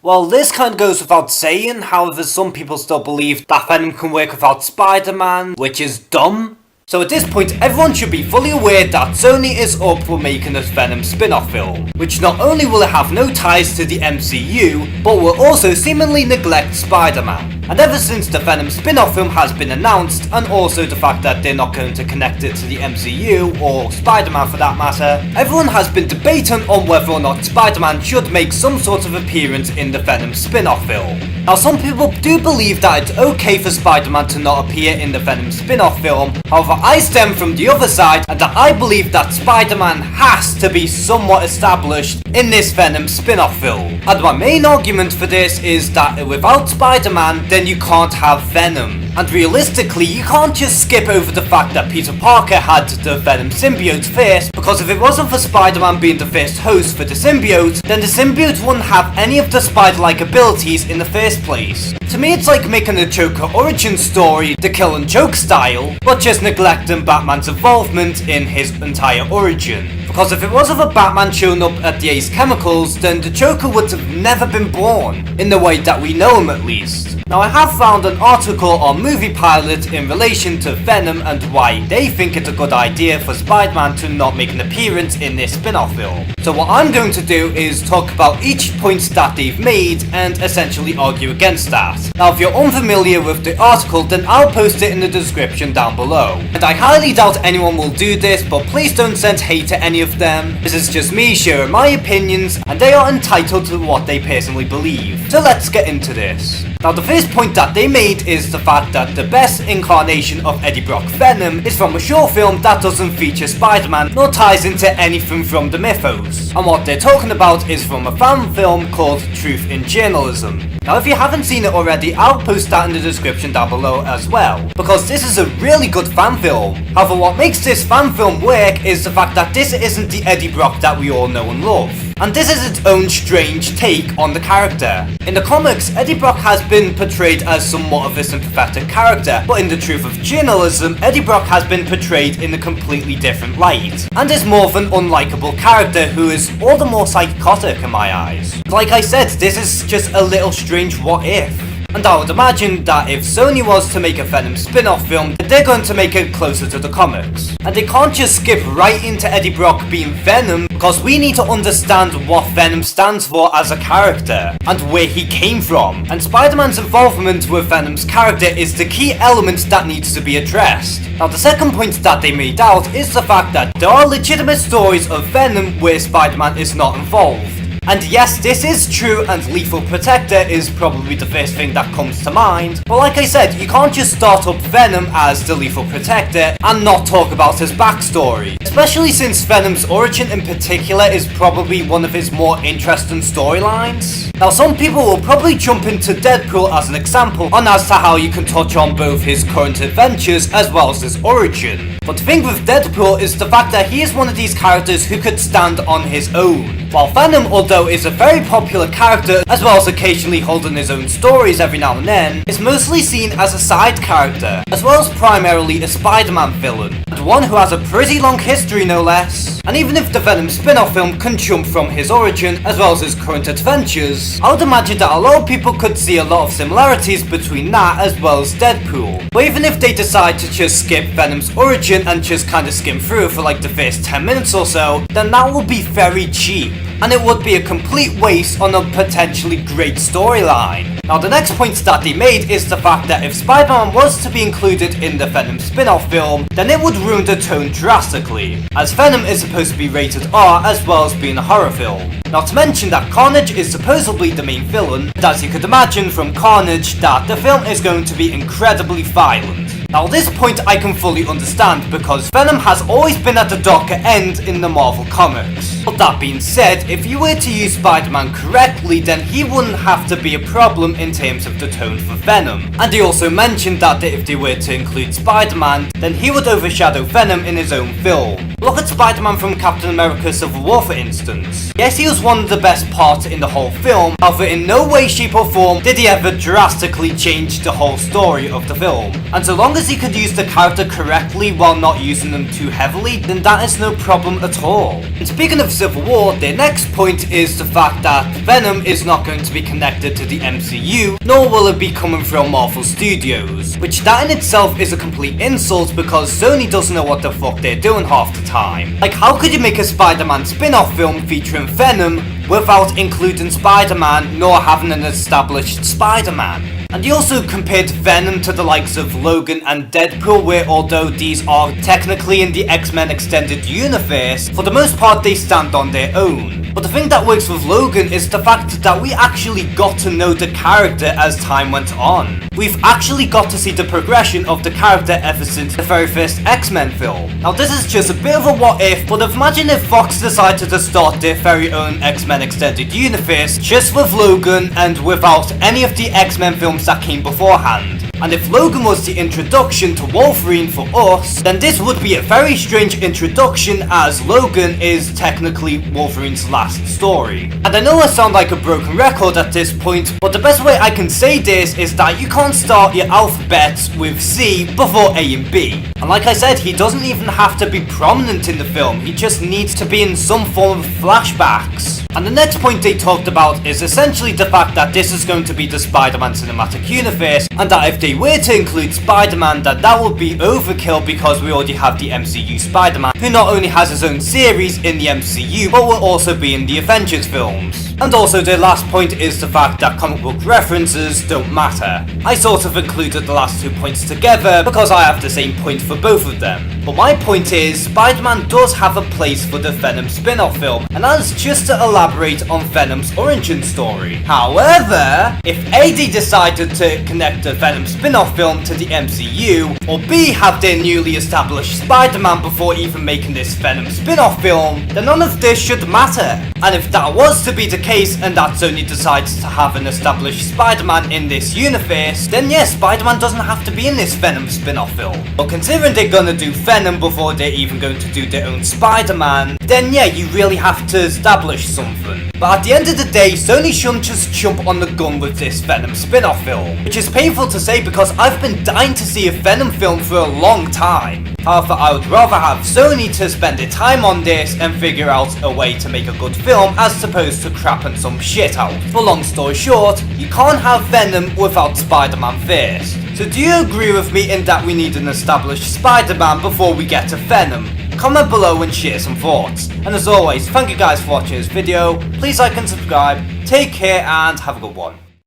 Well, this kind of goes without saying, however some people still believe that Venom can work without Spider-Man, which is dumb. So at this point, everyone should be fully aware that Sony is up for making a Venom spin-off film, which not only will it have no ties to the MCU, but will also seemingly neglect Spider-Man. And ever since the Venom spin-off film has been announced, and also the fact that they're not going to connect it to the MCU, or Spider-Man for that matter, everyone has been debating on whether or not Spider-Man should make some sort of appearance in the Venom spin-off film. Now some people do believe that it's okay for Spider-Man to not appear in the Venom spin-off film, however I stem from the other side, and that I believe that Spider-Man has to be somewhat established in this Venom spin-off film. And my main argument for this is that without Spider-Man, then you can't have Venom. And realistically, you can't just skip over the fact that Peter Parker had the Venom symbiote first, because if it wasn't for Spider-Man being the first host for the symbiote, then the symbiote wouldn't have any of the spider-like abilities in the first place. To me, it's like making a Joker origin story the kill and joke style, but just neglecting Batman's involvement in his entire origin. Because if it wasn't for Batman showing up at the Ace Chemicals, then the Joker would have never been born, in the way that we know him at least. Now I have found an article on Movie Pilot in relation to Venom and why they think it's a good idea for Spider-Man to not make an appearance in this spin-off film. So what I'm going to do is talk about each point that they've made and essentially argue against that. Now if you're unfamiliar with the article, then I'll post it in the description down below. And I highly doubt anyone will do this, but please don't send hate to any of them. This is just me sharing my opinions, and they are entitled to what they personally believe. So let's get into this. Now the first point that they made is the fact that the best incarnation of Eddie Brock Venom is from a short film that doesn't feature Spider-Man nor ties into anything from the mythos. And what they're talking about is from a fan film called Truth in Journalism. Now if you haven't seen it already, I'll post that in the description down below as well, because this is a really good fan film. However, what makes this fan film work is the fact that this isn't the Eddie Brock that we all know and love. And this is its own strange take on the character. In the comics, Eddie Brock has been portrayed as somewhat of a sympathetic character, but in the Truth of Journalism, Eddie Brock has been portrayed in a completely different light, and is more of an unlikable character who is all the more psychotic in my eyes. Like I said, this is just a little strange what if. And I would imagine that if Sony was to make a Venom spin-off film, they're going to make it closer to the comics. And they can't just skip right into Eddie Brock being Venom, because we need to understand what Venom stands for as a character, and where he came from. And Spider-Man's involvement with Venom's character is the key element that needs to be addressed. Now the second point that they made out is the fact that there are legitimate stories of Venom where Spider-Man is not involved. And yes, this is true, and Lethal Protector is probably the first thing that comes to mind. But like I said, you can't just start up Venom as the Lethal Protector and not talk about his backstory. Especially since Venom's origin in particular is probably one of his more interesting storylines. Now some people will probably jump into Deadpool as an example on as to how you can touch on both his current adventures as well as his origin. But the thing with Deadpool is the fact that he is one of these characters who could stand on his own. While Venom, although is a very popular character, as well as occasionally holding his own stories every now and then, is mostly seen as a side character, as well as primarily a Spider-Man villain, and one who has a pretty long history no less. And even if the Venom spin-off film can jump from his origin as well as his current adventures, I would imagine that a lot of people could see a lot of similarities between that as well as Deadpool. But even if they decide to just skip Venom's origin and just kinda skim through for like the first 10 minutes or so, then that would be very cheap, and it would be a complete waste on a potentially great storyline. Now the next point that they made is the fact that if Spider-Man was to be included in the Venom spin-off film, then it would ruin the tone drastically, as Venom is supposed to be rated R as well as being a horror film. Not to mention that Carnage is supposedly the main villain, and as you could imagine from Carnage, that the film is going to be incredibly violent. Now this point I can fully understand, because Venom has always been at the darker end in the Marvel comics. But that being said, if you were to use Spider-Man correctly, then he wouldn't have to be a problem in terms of the tone for Venom. And he also mentioned that if they were to include Spider-Man, then he would overshadow Venom in his own film. Look at Spider-Man from Captain America Civil War for instance. Yes, he was one of the best parts in the whole film, however in no way, shape or form did he ever drastically change the whole story of the film. And so long as as he could use the character correctly while not using them too heavily, then that is no problem at all. And speaking of Civil War, their next point is the fact that Venom is not going to be connected to the MCU, nor will it be coming from Marvel Studios, which that in itself is a complete insult because Sony doesn't know what the fuck they're doing half the time. Like, how could you make a Spider-Man spin-off film featuring Venom without including Spider-Man nor having an established Spider-Man? And he also compared Venom to the likes of Logan and Deadpool, where although these are technically in the X-Men extended universe, for the most part they stand on their own. But the thing that works with Logan is the fact that we actually got to know the character as time went on. We've actually got to see the progression of the character ever since the very first X-Men film. Now this is just a bit of a what if, but imagine if Fox decided to start their very own X-Men extended universe just with Logan and without any of the X-Men films that came beforehand. And if Logan was the introduction to Wolverine for us, then this would be a very strange introduction as Logan is technically Wolverine's last story. And I know I sound like a broken record at this point, but the best way I can say this is that you can't start your alphabet with C before A and B. And like I said, he doesn't even have to be prominent in the film, he just needs to be in some form of flashbacks. And the next point they talked about is essentially the fact that this is going to be the Spider-Man cinematic universe, and that if they were to include Spider-Man, that would be overkill because we already have the MCU Spider-Man, who not only has his own series in the MCU, but will also be in the Avengers films. And also their last point is the fact that comic book references don't matter. I sort of included the last 2 points together because I have the same point for both of them. But my point is, Spider-Man does have a place for the Venom spin-off film, and that is just to elaborate on Venom's origin story. However, if A, they decided to connect the Venom spin-off film to the MCU, or B, have their newly established Spider-Man before even making this Venom spin-off film, then none of this should matter. And if that was to be the case, and that Sony decides to have an established Spider-Man in this universe, then yes, Spider-Man doesn't have to be in this Venom spin-off film. But considering they're gonna do Venom before they're even going to do their own Spider-Man, then yeah, you really have to establish something. But at the end of the day, Sony shouldn't just jump on the gun with this Venom spin-off film, which is painful to say because I've been dying to see a Venom film for a long time. However, I would rather have Sony to spend their time on this and figure out a way to make a good film as opposed to crapping some shit out. For long story short, you can't have Venom without Spider-Man first. So do you agree with me in that we need an established Spider-Man before we get to Venom? Comment below and share some thoughts. And as always, thank you guys for watching this video. Please like and subscribe. Take care and have a good one.